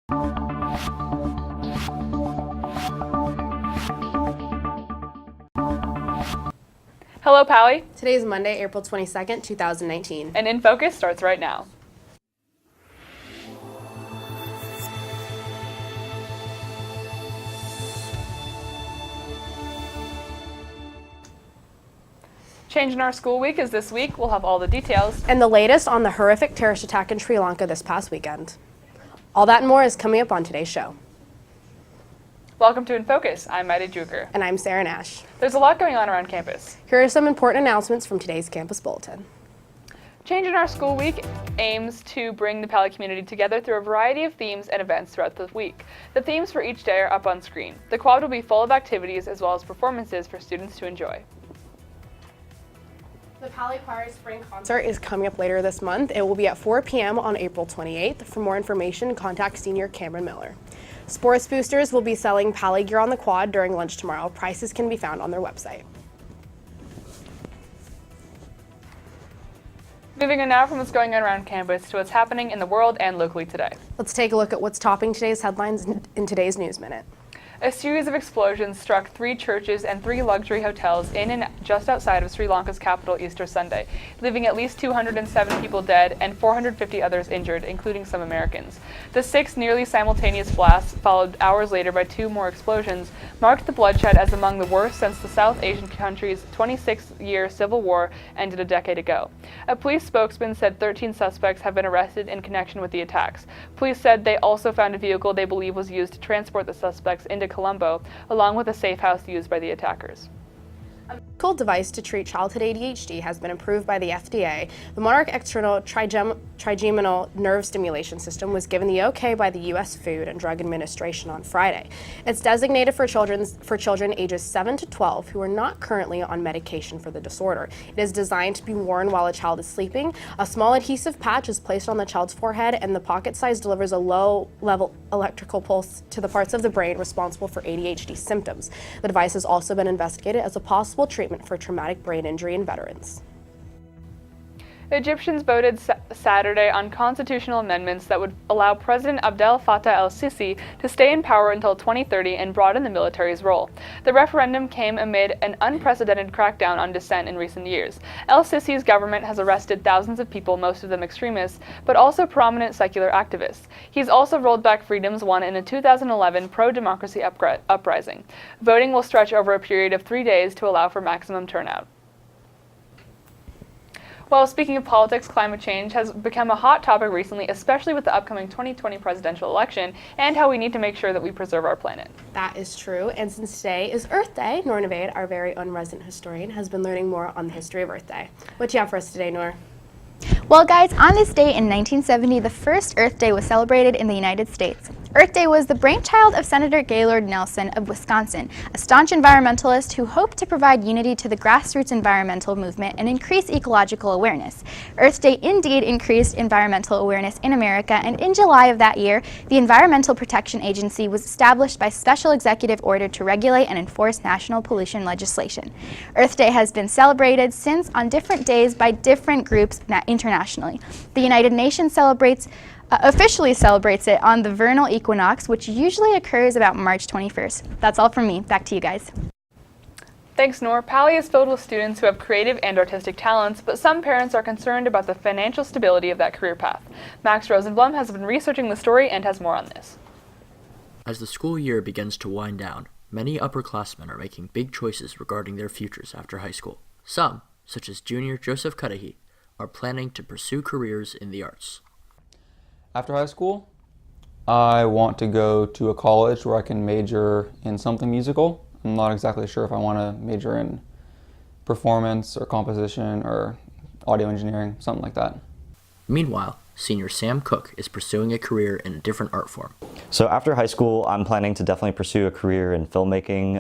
Hello, Pally. Today is Monday, April 22nd, 2019. And InFocus starts right now. Change in our school week is this week. We'll have all the details. And the latest on the horrific terrorist attack in Sri Lanka this past weekend. All that and more is coming up on today's show. Welcome to InFocus. I'm Maddie Juker. And I'm Sarah Nash. There's a lot going on around campus. Here are some important announcements from today's campus bulletin. Change in our school week aims to bring the Pally community together through a variety of themes and events throughout the week. The themes for each day are up on screen. The quad will be full of activities as well as performances for students to enjoy. The Pally Choir Spring Concert is coming up later this month. It will be at 4 p.m. on April 28th. For more information, contact Senior Cameron Miller. Sports Boosters will be selling Pally gear on the quad during lunch tomorrow. Prices can be found on their website. Moving on now from what's going on around campus to what's happening in the world and locally today. Let's take a look at what's topping today's headlines in today's News Minute. A series of explosions struck 3 churches and 3 luxury hotels in and just outside of Sri Lanka's capital Easter Sunday, leaving at least 207 people dead and 450 others injured, including some Americans. The 6 nearly simultaneous blasts, followed hours later by 2 more explosions, marked the bloodshed as among the worst since the South Asian country's 26-year civil war ended a decade ago. A police spokesman said 13 suspects have been arrested in connection with the attacks. Police said they also found a vehicle they believe was used to transport the suspects into Colombo, along with a safe house used by the attackers. A medical device to treat childhood ADHD has been approved by the FDA. The Monarch External Trigeminal Nerve Stimulation System was given the okay by the U.S. Food and Drug Administration on Friday. It's designated for children ages 7 to 12 who are not currently on medication for the disorder. It is designed to be worn while a child is sleeping. A small adhesive patch is placed on the child's forehead, and the pocket size delivers a low-level electrical pulse to the parts of the brain responsible for ADHD symptoms. The device has also been investigated as a possible treatment for traumatic brain injury in veterans. Egyptians voted Saturday on constitutional amendments that would allow President Abdel Fattah el-Sisi to stay in power until 2030 and broaden the military's role. The referendum came amid an unprecedented crackdown on dissent in recent years. El-Sisi's government has arrested thousands of people, most of them extremists, but also prominent secular activists. He's also rolled back freedoms won in a 2011 pro-democracy uprising. Voting will stretch over a period of 3 days to allow for maximum turnout. Well, speaking of politics, climate change has become a hot topic recently, especially with the upcoming 2020 presidential election and how we need to make sure that we preserve our planet. That is true, and since today is Earth Day, Noor Navaid, our very own resident historian, has been learning more on the history of Earth Day. What do you have for us today, Noor? Well, guys, on this day in 1970, the first Earth Day was celebrated in the United States. Earth Day was the brainchild of Senator Gaylord Nelson of Wisconsin, a staunch environmentalist who hoped to provide unity to the grassroots environmental movement and increase ecological awareness. Earth Day indeed increased environmental awareness in America, and in July of that year, the Environmental Protection Agency was established by special executive order to regulate and enforce national pollution legislation. Earth Day has been celebrated since on different days by different groups internationally. The United Nations officially celebrates it on the vernal equinox, which usually occurs about March 21st. That's all from me. Back to you guys. Thanks, Noor. Pally is filled with students who have creative and artistic talents, but some parents are concerned about the financial stability of that career path. Max Rosenblum has been researching the story and has more on this. As the school year begins to wind down, many upperclassmen are making big choices regarding their futures after high school. Some, such as junior Joseph Cudahy, are planning to pursue careers in the arts. After high school, I want to go to a college where I can major in something musical. I'm not exactly sure if I want to major in performance or composition or audio engineering, something like that. Meanwhile, senior Sam Cook is pursuing a career in a different art form. So after high school, I'm planning to definitely pursue a career in filmmaking.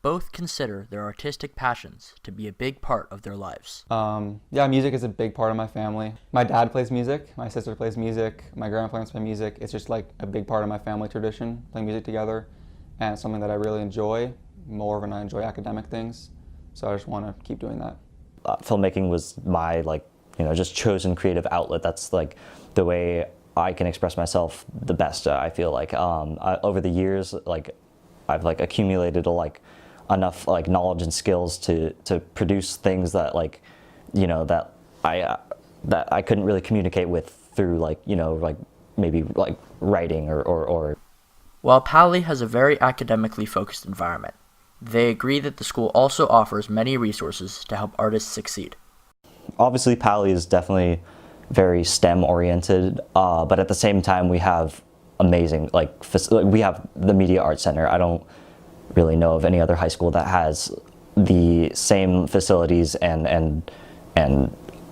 Both consider their artistic passions to be a big part of their lives. Yeah, music is a big part of my family. My dad plays music, my sister plays music, my grandparents play music. It's just like a big part of my family tradition, playing music together, and it's something that I really enjoy, more than I enjoy academic things. So I just want to keep doing that. Filmmaking was my just chosen creative outlet. That's like the way I can express myself the best. I feel like over the years, like I've like accumulated enough like knowledge and skills to produce things that like that I couldn't really communicate with through like maybe like writing or. While Paoli has a very academically focused environment, they agree that the school also offers many resources to help artists succeed. Obviously, Paoli is definitely very STEM oriented, but at the same time we have amazing we have the Media Arts Center. I don't really know of any other high school that has the same facilities and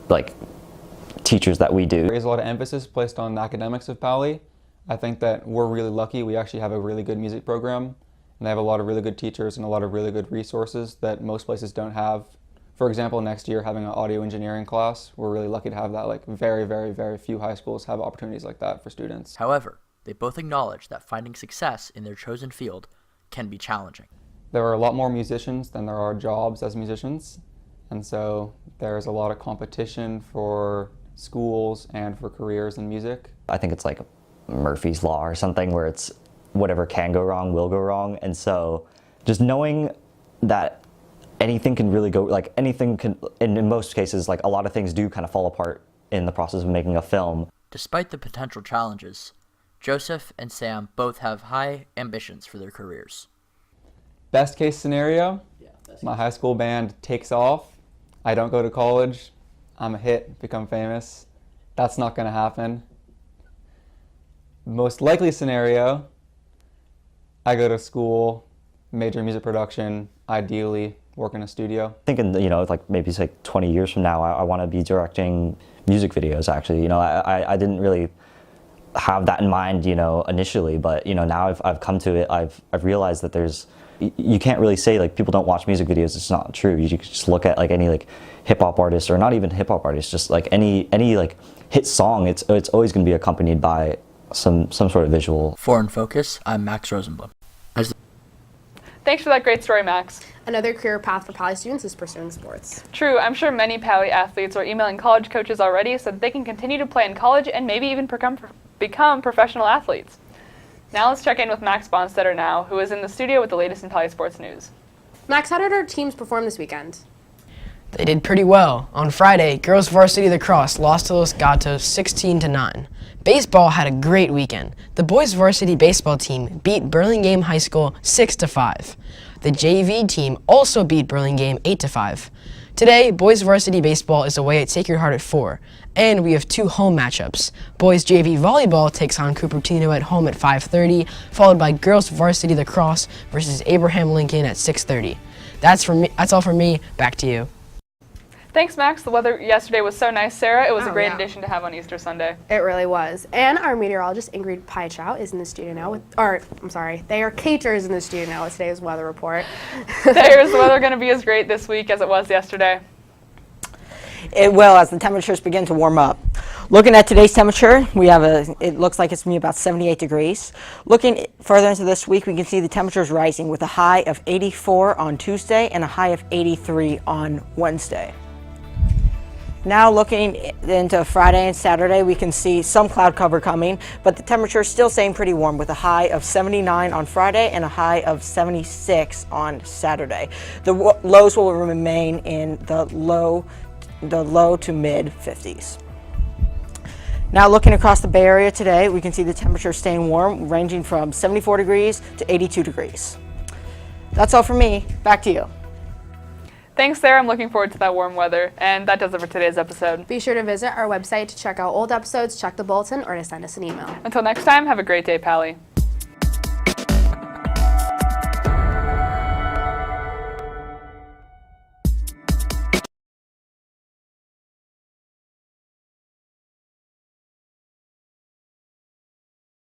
like teachers that we do. There is a lot of emphasis placed on the academics of Paoli. I think that we're really lucky. We actually have a really good music program, and they have a lot of really good teachers and a lot of really good resources that most places don't have. For example, next year having an audio engineering class, we're really lucky to have that. Like very, very, very few high schools have opportunities like that for students. However, they both acknowledge that finding success in their chosen field can be challenging. There are a lot more musicians than there are jobs as musicians, and so there's a lot of competition for schools and for careers in music. I think it's like Murphy's Law or something where it's whatever can go wrong will go wrong, and so just knowing that anything can really go, like anything can, and in most cases, like a lot of things do kind of fall apart in the process of making a film. Despite the potential challenges, Joseph and Sam both have high ambitions for their careers. Best case scenario, my high school band takes off. I don't go to college. I'm a hit, become famous. That's not going to happen. Most likely scenario, I go to school, major in music production, ideally work in a studio. Thinking, like maybe it's like 20 years from now, I want to be directing music videos actually. I didn't really have that in mind, initially, but now I've come to it. I've realized that you can't really say like people don't watch music videos. It's not true. You can just look at like any like hip hop artist, or not even hip hop artist, just like any like hit song. It's always going to be accompanied by some sort of visual. For InFocus, I'm Max Rosenblum. Thanks for that great story, Max. Another career path for Paoli students is pursuing sports. True, I'm sure many Paoli athletes are emailing college coaches already so that they can continue to play in college and maybe even become professional athletes. Now let's check in with Max Bonstetter now, who is in the studio with the latest in Paoli sports news. Max, how did our teams perform this weekend? They did pretty well. On Friday, girls varsity lacrosse lost to Los Gatos 16-9. Baseball had a great weekend. The boys varsity baseball team beat Burlingame High School 6-5. The JV team also beat Burlingame 8-5. Today, boys varsity baseball is away at Sacred Heart at 4, and we have 2 home matchups. Boys JV volleyball takes on Cupertino at home at 5:30, followed by girls varsity lacrosse versus Abraham Lincoln at 6:30. That's all from me. Back to you. Thanks, Max. The weather yesterday was so nice, Sarah. It was a Oh, great yeah. addition to have on Easter Sunday. It really was. And our meteorologist, Ingrid Paichow, is in the studio now they are Katers in the studio now with today's weather report. Is the weather going to be as great this week as it was yesterday? It will, as the temperatures begin to warm up. Looking at today's temperature, it looks like it's going to be about 78 degrees. Looking further into this week, we can see the temperatures rising with a high of 84 on Tuesday and a high of 83 on Wednesday. Now looking into Friday and Saturday, we can see some cloud cover coming, but the temperature is still staying pretty warm with a high of 79 on Friday and a high of 76 on Saturday. The lows will remain in the low to mid 50s. Now looking across the Bay Area today, we can see the temperature staying warm, ranging from 74 degrees to 82 degrees. That's all from me. Back to you. Thanks, Sarah. I'm looking forward to that warm weather. And that does it for today's episode. Be sure to visit our website to check out old episodes, check the bulletin, or to send us an email. Until next time, have a great day, Paoli.